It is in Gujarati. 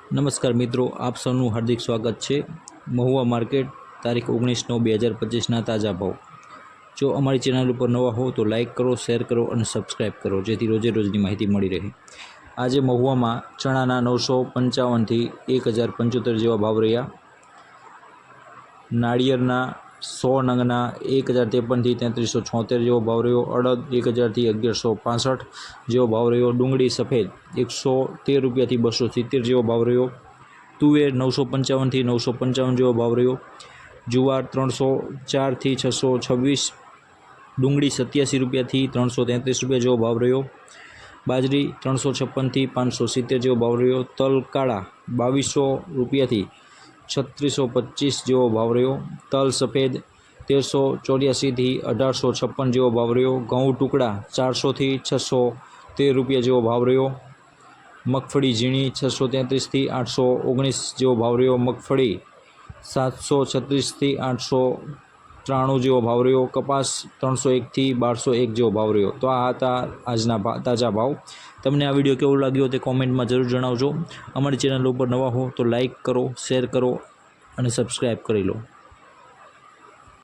નમસ્કાર મિત્રો, આપ સૌનું હાર્દિક સ્વાગત છે। મહુવા માર્કેટ તારીખ 19/9/2025ના તાજા ભાવ। જો અમારી ચેનલ ઉપર નવા હો તો લાઇક કરો, શેર કરો અને સબસ્ક્રાઈબ કરો, જેથી રોજે રોજની માહિતી મળી રહે। આજે મહુવામાં ચણાના 955થી 1075 જેવા ભાવ રહ્યા। નાળિયેરના 100 નંગના 1053થી 3376 જેવો ભાવ રહ્યો। અડદ 1000થી 1165 જેવો ભાવ રહ્યો। ડુંગળી સફેદ 113 રૂપિયાથી 270 જેવો ભાવ રહ્યો। તુવેર 955થી 955 જેવો ભાવ રહ્યો। જુવાર 304થી 626, ડુંગળી 87 રૂપિયાથી 333 રૂપિયા જેવો ભાવ રહ્યો। બાજરી 356થી 570 જેવો ભાવ રહ્યો। તલ કાળા 2200 રૂપિયાથી 3625 જેવો ભાવ રહ્યો। તલ સફેદ 1384થી 1856 જેવો ભાવ રહ્યો। ઘઉં ટુકડા 400થી 613 રૂપિયા જેવો ભાવ રહ્યો। મગફળી ઝીણી 633થી 819 જેવો ભાવ રહ્યો। મગફળી 736થી 893 જેવો ભાવ રહ્યો। કપાસ 301થી 1201 જેવો ભાવ રહ્યો। તો આ હતા આજના તાજા ભાવ। તમને આ વિડીયો કેવો લાગ્યો તે કોમેન્ટમાં જરૂર જણાવજો। અમારી ચેનલ ઉપર નવા હો તો લાઇક કરો, શેર કરો અને સબસ્ક્રાઈબ કરી લો।